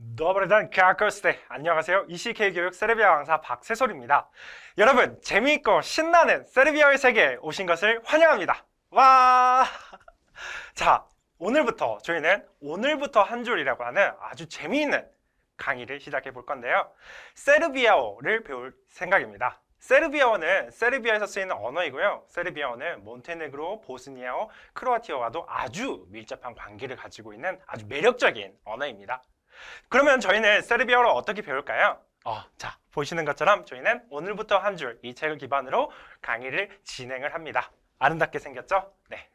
Добрый день, как гости. 안녕하세요. ECK 교육 세르비아 강사 박세솔입니다. 여러분, 재미있고 신나는 세르비아의 세계에 오신 것을 환영합니다. 와! 자, 저희는 오늘부터 한 줄이라고 하는 아주 재미있는 강의를 시작해 볼 건데요. 세르비아어를 배울 생각입니다. 세르비아어는 세르비아에서 쓰이는 언어이고요. 세르비아어는 몬테네그로, 보스니아어, 크로아티아어와도 아주 밀접한 관계를 가지고 있는 아주 매력적인 언어입니다. 그러면 저희는 세르비아어를 어떻게 배울까요? 자, 보시는 것처럼 저희는 오늘부터 한 줄 이 책을 기반으로 강의를 진행을 합니다. 아름답게 생겼죠? 네.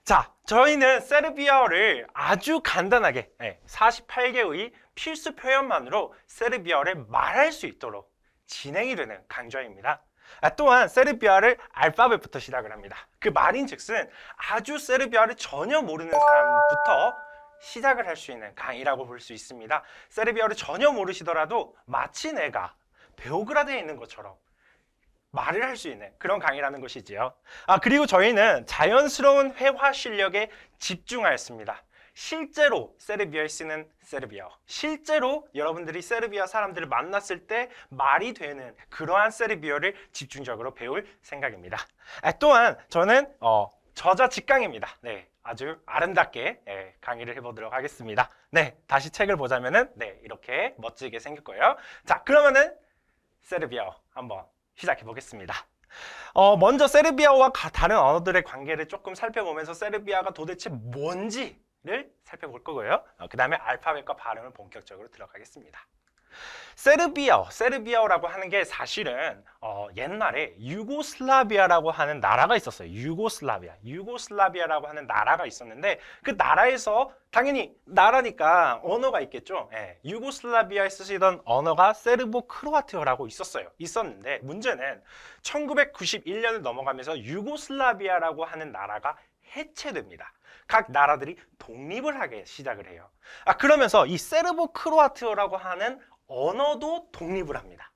자, 저희는 세르비아어를 아주 간단하게 48개의 필수 표현만으로 세르비아어를 말할 수 있도록 진행이 되는 강좌입니다. 또한 세르비아를 알파벳부터 시작을 합니다. 그 말인즉슨 아주 세르비아를 전혀 모르는 사람부터 시작을 할 수 있는 강의라고 볼 수 있습니다. 세르비아를 전혀 모르시더라도 마치 내가 베오그라드에 있는 것처럼 말을 할 수 있는 그런 강의라는 것이지요. 그리고 저희는 자연스러운 회화 실력에 집중하였습니다. 실제로 세르비아에 쓰는 세르비아어, 실제로 여러분들이 세르비아 사람들을 만났을 때 말이 되는 그러한 세르비아어를 집중적으로 배울 생각입니다. 또한 저는 저자 직강입니다. 네, 아주 아름답게 강의를 해보도록 하겠습니다. 네, 다시 책을 보자면은 이렇게 멋지게 생겼고요. 자, 그러면은 세르비아어 한번 시작해 보겠습니다. 먼저 세르비아어와 다른 언어들의 관계를 조금 살펴보면서 세르비아가 도대체 뭔지를 살펴볼 거고요. 그 다음에 알파벳과 발음을 본격적으로 들어가겠습니다. 세르비아어라고 하는 게 사실은 옛날에 유고슬라비아라고 하는 나라가 있었어요. 유고슬라비아라고 하는 나라가 있었는데 그 나라에서 당연히 나라니까 언어가 있겠죠. 유고슬라비아에서 쓰시던 언어가 세르보 크로아티아라고 있었는데 문제는 1991년을 넘어가면서 유고슬라비아라고 하는 나라가 해체됩니다. 각 나라들이 독립을 하기 시작을 해요. 그러면서 이 세르보 크로아티아라고 하는 언어도 독립을 합니다.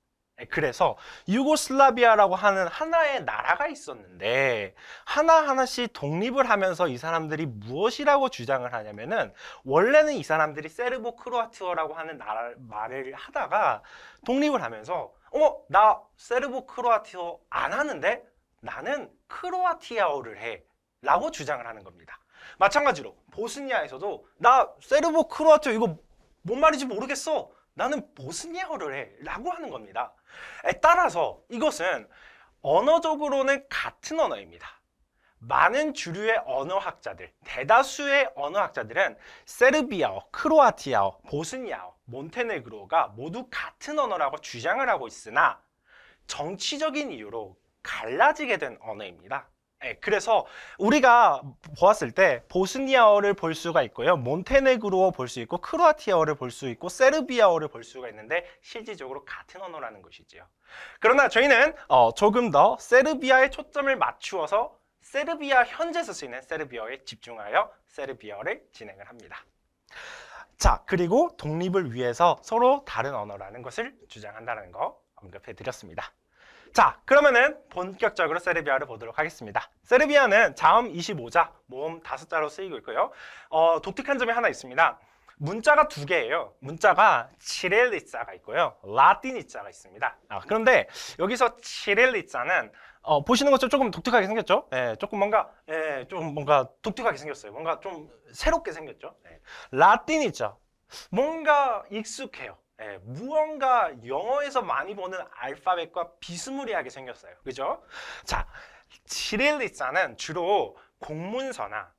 그래서 유고슬라비아라고 하는 하나의 나라가 있었는데 하나하나씩 독립을 하면서 이 사람들이 무엇이라고 주장을 하냐면은 원래는 이 사람들이 세르보 크로아티아라고 하는 말을 하다가 독립을 하면서 나 세르보 크로아티아 안 하는데 나는 크로아티아어를 해 라고 주장을 하는 겁니다. 마찬가지로 보스니아에서도 나 세르보 크로아티아 이거 뭔 말인지 모르겠어. 나는 보스니아어를 해 라고 하는 겁니다. 따라서 이것은 언어적으로는 같은 언어입니다. 많은 주류의 언어학자들, 대다수의 언어학자들은 세르비아어, 크로아티아어, 보스니아어, 몬테네그로가 모두 같은 언어라고 주장을 하고 있으나 정치적인 이유로 갈라지게 된 언어입니다. 그래서 우리가 보았을 때 보스니아어를 볼 수가 있고요, 몬테네그로어 볼 수 있고, 크로아티아어를 볼 수 있고, 세르비아어를 볼 수가 있는데 실질적으로 같은 언어라는 것이지요. 그러나 저희는 조금 더 세르비아에 초점을 맞추어서 세르비아 현지에서 쓰이는 세르비아어에 집중하여 세르비아어를 진행을 합니다. 자, 그리고 독립을 위해서 서로 다른 언어라는 것을 주장한다는 거 언급해 드렸습니다. 자, 그러면은 본격적으로 세르비아를 보도록 하겠습니다. 세르비아는 자음 25자, 모음 5자로 쓰이고 있고요. 독특한 점이 하나 있습니다. 문자가 두 개예요. 문자가 치릴리자가 있고요, 라틴이자가 있습니다. 그런데 여기서 치릴리자는 보시는 것처럼 조금 독특하게 생겼죠? 조금 뭔가 독특하게 생겼어요. 뭔가 좀 새롭게 생겼죠? 라틴이자 뭔가 익숙해요. 무언가 영어에서 많이 보는 알파벳과 비스무리하게 생겼어요. 그죠? 자, 치릴리자는 주로 공문서나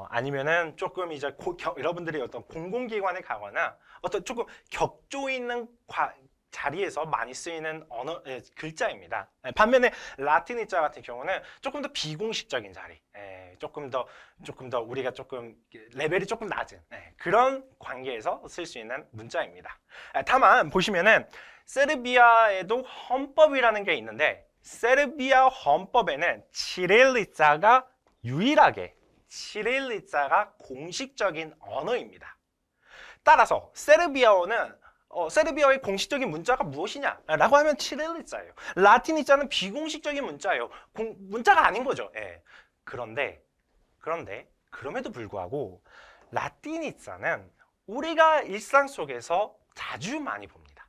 아니면은 조금 이제 여러분들이 어떤 공공기관에 가거나 어떤 조금 격조 있는 자리에서 많이 쓰이는 글자입니다. 반면에 라틴이자 같은 경우는 조금 더 비공식적인 자리, 조금 더 우리가 조금 레벨이 조금 낮은 그런 관계에서 쓸 수 있는 문자입니다. 다만 보시면은 세르비아에도 헌법이라는 게 있는데 세르비아 헌법에는 치릴리자가 유일하게 치릴리자가 공식적인 언어입니다. 따라서 세르비아어의 공식적인 문자가 무엇이냐 라고 하면 치릴리자예요. 라틴이자는 비공식적인 문자예요. 문자가 아닌 거죠. 그럼에도 불구하고 라틴이자는 우리가 일상 속에서 자주 많이 봅니다.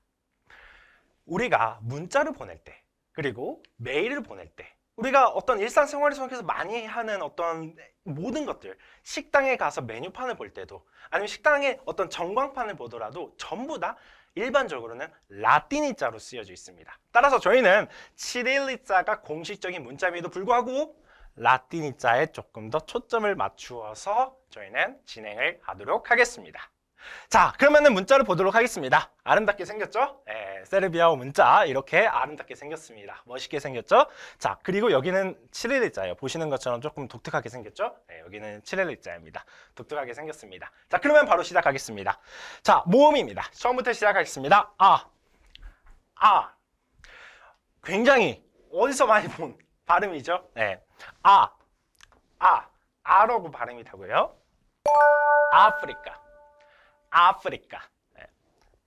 우리가 문자를 보낼 때, 그리고 메일을 보낼 때, 우리가 어떤 일상생활 속에서 많이 하는 어떤 모든 것들, 식당에 가서 메뉴판을 볼 때도, 아니면 식당에 어떤 전광판을 보더라도 전부 다 일반적으로는 라틴어자로 쓰여져 있습니다. 따라서 저희는 치릴리자가 공식적인 문자임에도 불구하고 라틴어자에 조금 더 초점을 맞추어서 저희는 진행을 하도록 하겠습니다. 자, 그러면은 문자를 보도록 하겠습니다. 아름답게 생겼죠? 세르비아어 문자 이렇게 아름답게 생겼습니다. 멋있게 생겼죠? 자, 그리고 여기는 치릴리자예요. 보시는 것처럼 조금 독특하게 생겼죠? 여기는 치릴리자입니다. 독특하게 생겼습니다. 자, 그러면 바로 시작하겠습니다. 자, 모음입니다. 처음부터 시작하겠습니다. 굉장히 어디서 많이 본 발음이죠? 아라고 발음이 되고요. 아프리카,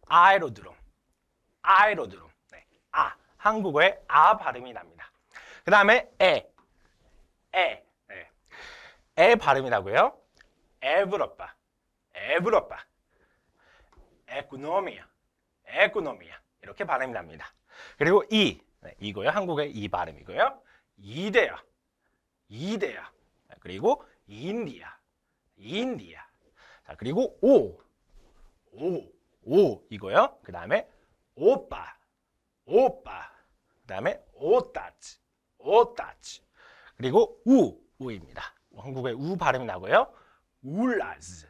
아에로드롬, 한국어의 아 발음이 납니다. 그 다음에 에 발음이 나고요. 에브로파, 에코노미아, 이렇게 발음이 납니다. 그리고 이고요. 한국의 이 발음이고요. 이데아, 그리고 인디아. 자, 그리고 오 이거요. 그 다음에 오빠. 그 다음에 오따치. 그리고 우입니다. 한국의 우 발음이 나고요. 울라즈,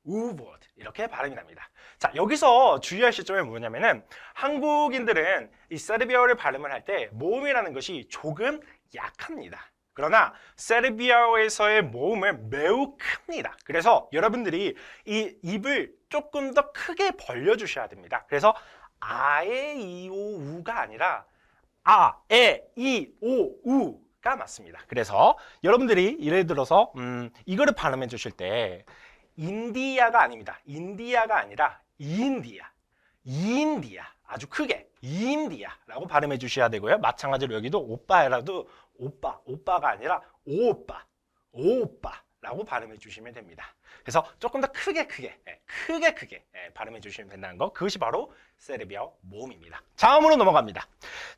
우보드 이렇게 발음이 납니다. 자, 여기서 주의할 시점이 뭐냐면은 한국인들은 이 세르비아어를 발음을 할 때 모음이라는 것이 조금 약합니다. 그러나 세르비아어에서의 모음은 매우 큽니다. 그래서 여러분들이 이 입을 조금 더 크게 벌려주셔야 됩니다. 그래서 아에 이 오 우가 아니라 아에 이 오 우가 맞습니다. 그래서 여러분들이 예를 들어서 이거를 발음해 주실 때 인디아가 아닙니다. 인디아가 아니라 이인디아, 아주 크게 이인디아라고 발음해 주셔야 되고요. 마찬가지로 여기도 오빠라도 오빠가 아니라 오빠라고 발음해 주시면 됩니다. 그래서 조금 더 크게 발음해 주시면 된다는 거, 그것이 바로 세르비아어 모음입니다. 자음으로 넘어갑니다.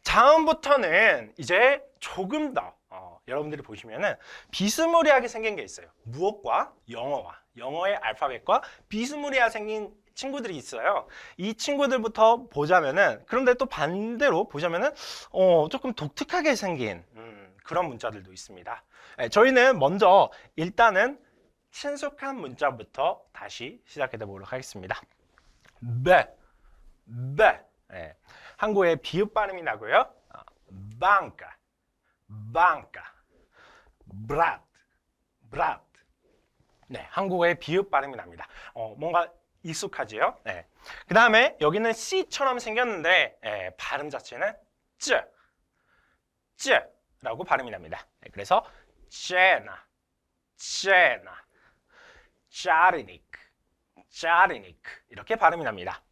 자음부터는 이제 조금 더 여러분들이 보시면은 비스무리하게 생긴 게 있어요. 무엇과 영어의 알파벳과 비스무리하게 생긴 친구들이 있어요. 이 친구들부터 보자면은, 그런데 또 반대로 보자면은 조금 독특하게 생긴 그런 문자들도 있습니다. 저희는 먼저 일단은 친숙한 문자부터 다시 시작해 보도록 하겠습니다. 한국의 비읍 발음이 나고요. banca, brat. 네, 한국어의 비읍 발음이 납니다. 뭔가 익숙하지요? 네. 그 다음에 여기는 C처럼 생겼는데 발음 자체는 쯔라고 발음이 납니다. 네, 그래서 cena, 짜리니크 이렇게 발음이 납니다.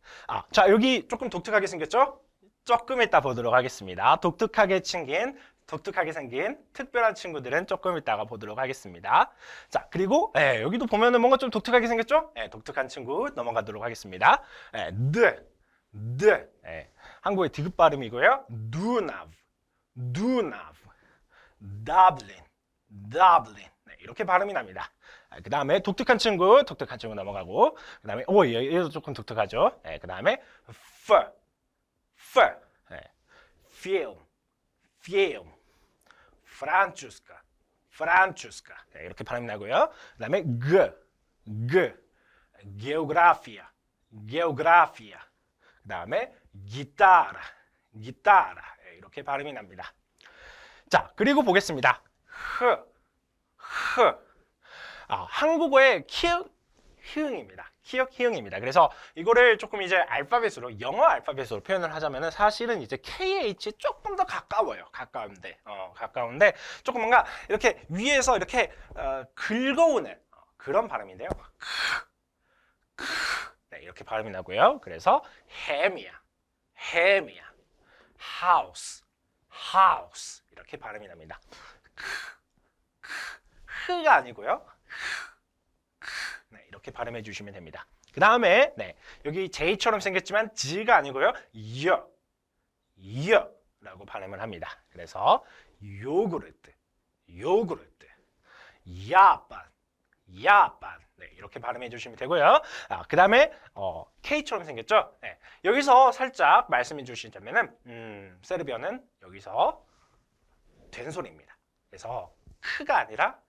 자, 여기 조금 독특하게 생겼죠? 조금 이따 보도록 하겠습니다. 독특하게 생긴 특별한 친구들은 조금 이따가 보도록 하겠습니다. 자, 그리고 여기도 보면은 뭔가 좀 독특하게 생겼죠? 독특한 친구 넘어가도록 하겠습니다. 한국의 디귿 발음이고요. 두나브, 다블린. 네, 이렇게 발음이 납니다. 그 다음에 독특한 친구 넘어가고, 그 다음에 얘도 조금 독특하죠. 그 다음에 film, 프란추스카. 네, 이렇게 발음이 나고요. 그 다음에 geografia. 그 다음에 기타라. 네, 이렇게 발음이 납니다. 자, 그리고 보겠습니다. 한국어의 히읗-히읗입니다. 그래서 이거를 조금 이제 영어 알파벳으로 표현을 하자면은 사실은 이제 KH 조금 더 가까운데 조금 뭔가 이렇게 위에서 이렇게 긁어오는 그런 발음인데요. 네, 이렇게 발음이 나고요. 그래서 해미야, 하우스 이렇게 발음이 납니다. 흐가 아니고요. 네, 이렇게 발음해 주시면 됩니다. 그 다음에 네, 여기 J처럼 생겼지만 G가 아니고요. 라고 발음을 합니다. 그래서 요구르트, 요구르트, 야반, 야반. 네, 이렇게 발음해 주시면 되고요. 그 다음에 K처럼 생겼죠? 네, 여기서 살짝 말씀해 주시자면은 세르비아는 여기서 된소리입니다. 그래서 크가 아니라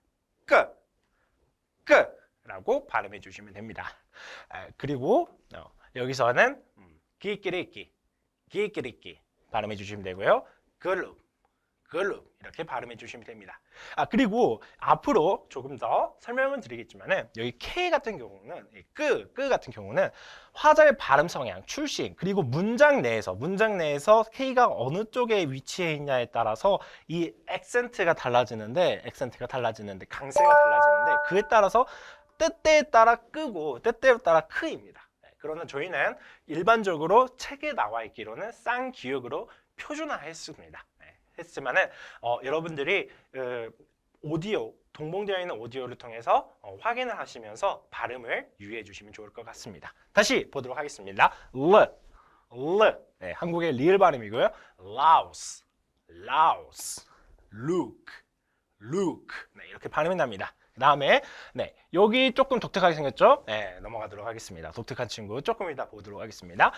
끄라고 발음해 주시면 됩니다. 그리고 여기서는 기끼리끼 발음해 주시면 되고요. 글룹 이렇게 발음해 주시면 됩니다. 그리고 앞으로 조금 더 설명을 드리겠지만은 여기 K 같은 경우는 끄 같은 경우는 화자의 발음 성향, 출신, 그리고 문장 내에서 K가 어느 쪽에 위치해 있냐에 따라서 이 액센트가 달라지는데 강세가 달라지는데 그에 따라서 때때에 따라 끄고 때때에 따라 크입니다. 그러나 저희는 일반적으로 책에 나와 있기로는 쌍기역으로 표준화했습니다. 했지만은 여러분들이 오디오 동봉되어 있는 오디오를 통해서 확인을 하시면서 발음을 유의해 주시면 좋을 것 같습니다. 다시 보도록 하겠습니다. 네, 한국의 리을 발음이고요. 라오스, 루크. 네, 이렇게 발음이 납니다. 그 다음에 네, 여기 조금 독특하게 생겼죠? 네, 넘어가도록 하겠습니다. 독특한 친구 조금 이따 보도록 하겠습니다.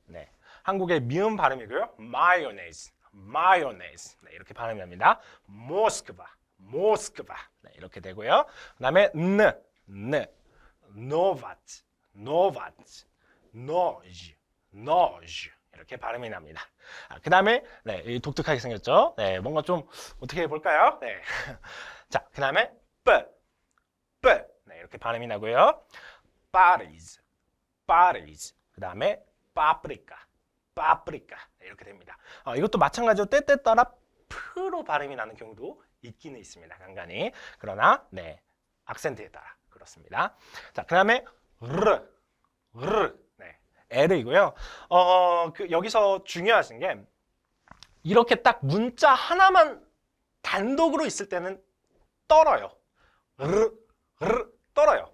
네, 한국의 미음 발음이고요. 마요네즈. 네, 이렇게 발음이 납니다. 모스크바. 네, 이렇게 되고요. 그 다음에 노바츠. 노즈. 이렇게 발음이 납니다. 그 다음에 네, 독특하게 생겼죠? 네, 뭔가 좀 어떻게 해볼까요? 네. 자, 그 다음에 네, 이렇게 발음이 나고요. 파리즈. 그 다음에 파프리카. 네, 이렇게 됩니다. 이것도 마찬가지로 때때 따라 프로 발음이 나는 경우도 있기는 있습니다. 간간히. 그러나 네, 악센트에 따라 그렇습니다. 자, 그 다음에 네, L이고요. 여기서 중요하신 게 이렇게 딱 문자 하나만 단독으로 있을 때는 떨어요. 떨어요.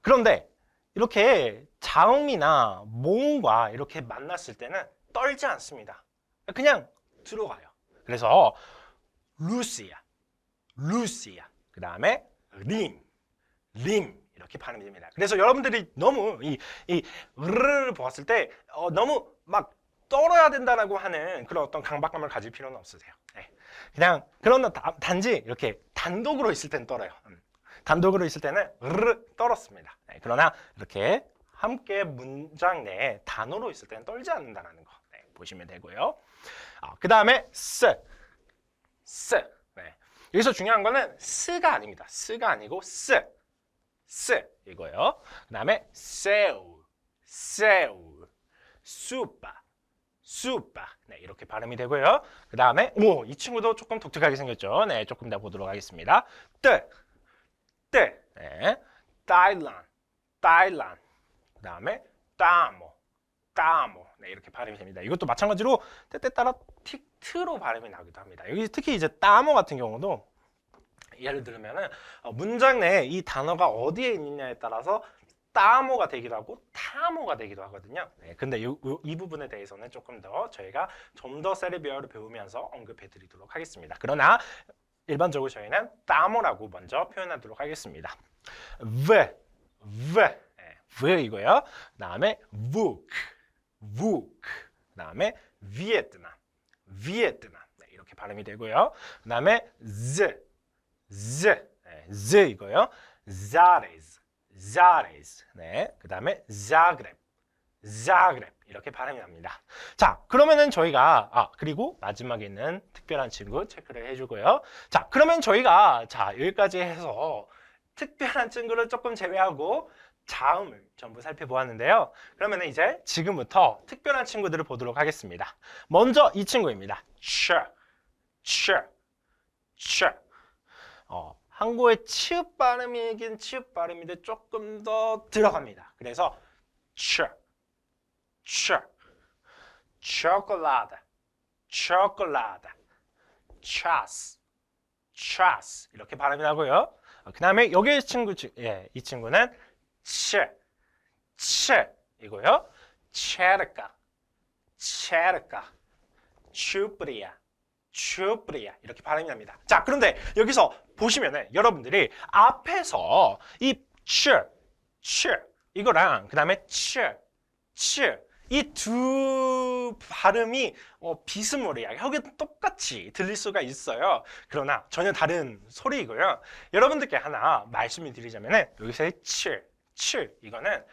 그런데 이렇게 자음이나 모음과 이렇게 만났을 때는 떨지 않습니다. 그냥 들어가요. 그래서 루시아. 그 다음에 림 이렇게 발음이 됩니다. 그래서 여러분들이 너무 이 를 보았을 때 너무 막 떨어야 된다라고 하는 그런 어떤 강박감을 가질 필요는 없으세요. 네. 그냥 그런 단지 이렇게 단독으로 있을 때는 떨어요. 단독으로 있을 때는 떨었습니다. 네. 그러나 이렇게 함께 문장 내에 단어로 있을 때는 떨지 않는다는 거 네, 보시면 되고요. 그 다음에 스. 네. 여기서 중요한 거는 스가 아닙니다. 스가 아니고 스 이거예요. 그 다음에 새우, 수파. 네, 이렇게 발음이 되고요. 그 다음에 이 친구도 조금 독특하게 생겼죠. 네, 조금 더 보도록 하겠습니다. 네, 다일란. 그 다음에 따모. 네, 이렇게 발음이 됩니다. 이것도 마찬가지로 때때 따라 트로 발음이 나기도 합니다. 여기 특히 이제 따모 같은 경우도 예를 들면은 문장 내에 이 단어가 어디에 있느냐에 따라서 따모가 되기도 하고 타모가 되기도 하거든요. 네, 근데 이 부분에 대해서는 조금 더 저희가 좀 더 세르비아어를 배우면서 언급해 드리도록 하겠습니다. 그러나 일반적으로 저희는 따모라고 먼저 표현하도록 하겠습니다. 이고요. 그 다음에 북. 그 다음에 비에트남. 네, 이렇게 발음이 되고요. 그 다음에 이거요. 자레즈. 네, 그 다음에 자그렙. 이렇게 발음이 납니다. 자, 그러면은 저희가 그리고 마지막에 있는 특별한 친구 체크를 해주고요. 자, 그러면 저희가 여기까지 해서 특별한 친구를 조금 제외하고 자음을 전부 살펴보았는데요. 그러면 이제 지금부터 특별한 친구들을 보도록 하겠습니다. 먼저 이 친구입니다. 한국의 치읍 발음이긴 치읍 발음인데 조금 더 들어갑니다. 그래서 초콜라다, 차스 이렇게 발음이 나고요. 그 다음에 여기 친구, 이 친구는 치 이고요. 체르까, 추브리아 이렇게 발음이 납니다. 자, 그런데 여기서 보시면은 여러분들이 앞에서 이 이거랑 그 다음에 이 두 발음이 비스무리하게 혀가 똑같이 들릴 수가 있어요. 그러나 전혀 다른 소리이고요. 여러분들께 하나 말씀을 드리자면은 여기서의 이거는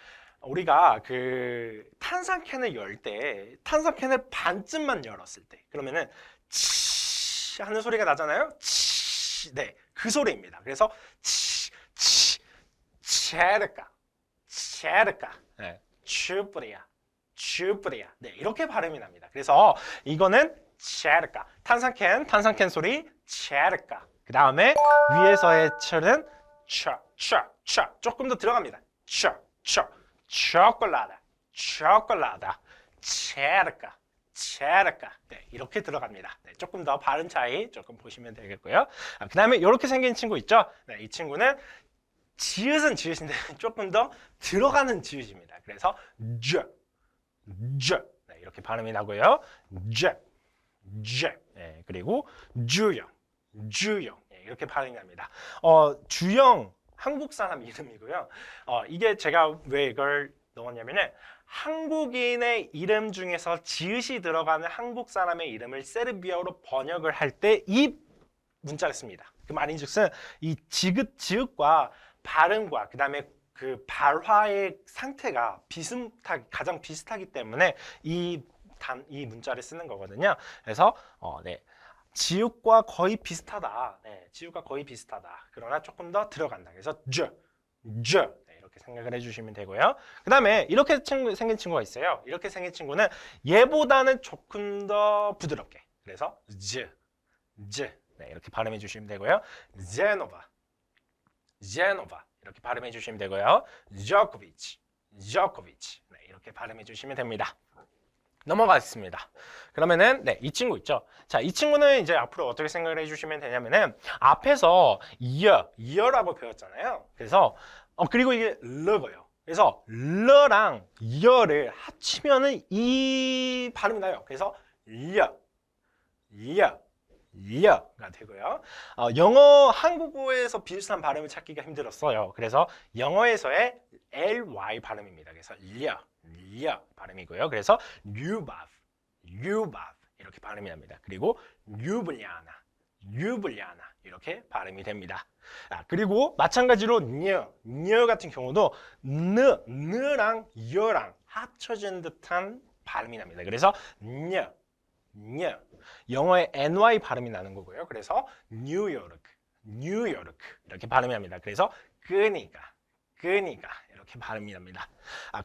우리가 그 탄산캔을 열 때 탄산캔을 반쯤만 열었을 때 그러면은 치 하는 소리가 나잖아요. 네, 그 소리입니다. 그래서 체르까, 네, 추브리아, 네, 이렇게 발음이 납니다. 그래서 이거는 체르까, 탄산캔 소리 체르까. 그 다음에 위에서의 철은 조금 더 들어갑니다. 초콜라다, 체르까. 네, 이렇게 들어갑니다. 네, 조금 더 발음 차이 조금 보시면 되겠고요. 그 다음에 이렇게 생긴 친구 있죠? 네, 이 친구는 지읒은 지읒인데 조금 더 들어가는 지읒입니다. 그래서 네, 이렇게 발음이 나고요. 네, 그리고 주영 네, 이렇게 발음이 납니다. 주영 한국 사람 이름이고요. 이게 제가 왜 이걸 넣었냐면은 한국인의 이름 중에서 지읒이 들어가는 한국 사람의 이름을 세르비아어로 번역을 할 때 이 문자를 씁니다. 그 말인즉슨 이 지읒과 발음과 그 다음에 그 발화의 상태가 가장 비슷하기 때문에 이 문자를 쓰는 거거든요. 그래서 네. 지읒과 거의 비슷하다. 네, 지읒과 거의 비슷하다. 그러나 조금 더 들어간다. 그래서 네, 이렇게 생각을 해주시면 되고요. 그 다음에 이렇게 생긴 친구가 있어요. 이렇게 생긴 친구는 얘보다는 조금 더 부드럽게. 그래서 네, 이렇게 발음해 주시면 되고요. 제노바 이렇게 발음해 주시면 되고요. 조코비치 네, 이렇게 발음해 주시면 됩니다. 넘어가겠습니다. 그러면은 네, 이 친구 있죠. 자, 이 친구는 이제 앞으로 어떻게 생각을 해주시면 되냐면은 앞에서 이어라고 배웠잖아요. 그래서 그리고 이게 러고요. 그래서 러랑 이어를 합치면은 이 발음이 나요. 그래서 이어가 되고요. 영어, 한국어에서 비슷한 발음을 찾기가 힘들었어요. 그래서 영어에서의 ly 발음입니다. 그래서 이어 발음이고요. 그래서 유바브 이렇게 발음이 납니다. 그리고 유블리아나 이렇게 발음이 됩니다. 그리고 마찬가지로 녀 같은 경우도 느랑 여랑 합쳐진 듯한 발음이 납니다. 그래서 녀 영어의 ny 발음이 나는 거고요. 그래서 뉴요르크 이렇게 발음이 납니다. 그래서 그니까 이렇게 발음이 납니다.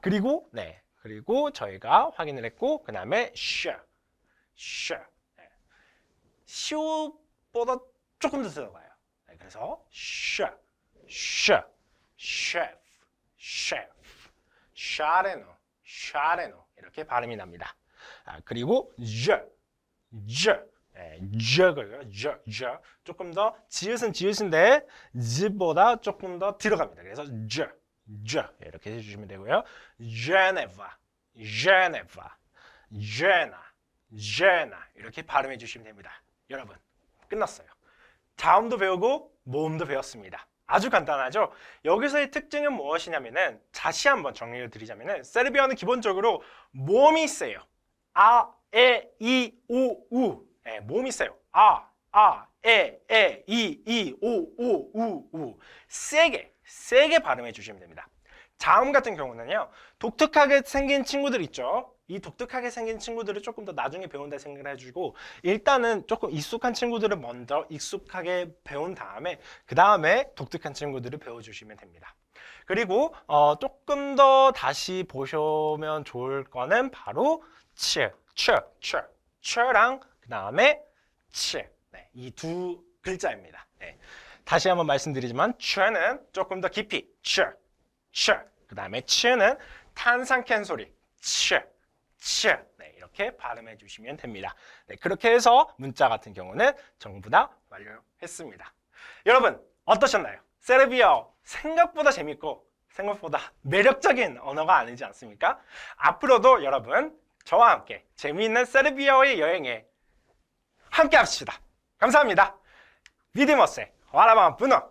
그리고 네, 그리고 저희가 확인을 했고 그 다음에 쇼보다 조금 더 들어가요. 네, 그래서 샤레노 이렇게 발음이 납니다. 그리고 조금 더 지읒은 지읒인데 지보다 조금 더 들어갑니다. 그래서 이렇게 해주시면 되고요. 제나 이렇게 발음해 주시면 됩니다. 여러분 끝났어요. 자음도 배우고 모음도 배웠습니다. 아주 간단하죠? 여기서의 특징은 무엇이냐면은 다시 한번 정리를 드리자면은 세르비아는 기본적으로 모음이 세요. 아, 에, 이, 오, 우. 네, 모음이 세요. 에, 이, 오, 우. 세게 발음해 주시면 됩니다. 자음 같은 경우는요, 독특하게 생긴 친구들 있죠? 이 독특하게 생긴 친구들을 조금 더 나중에 배운다 생각을 해주고, 일단은 조금 익숙한 친구들을 먼저 익숙하게 배운 다음에, 그 다음에 독특한 친구들을 배워주시면 됩니다. 그리고 조금 더 다시 보시면 좋을 거는 바로 랑 그 다음에 네, 이 두 글자입니다. 네. 다시 한번 말씀드리지만 는 조금 더 깊이 그 다음에 는 탄산캔 소리 네, 이렇게 발음해 주시면 됩니다. 네, 그렇게 해서 문자 같은 경우는 전부 다 완료했습니다. 여러분 어떠셨나요? 세르비아어 생각보다 재밌고 생각보다 매력적인 언어가 아니지 않습니까? 앞으로도 여러분 저와 함께 재미있는 세르비아어의 여행에 함께 합시다. 감사합니다. 비디머스의 와라방 분노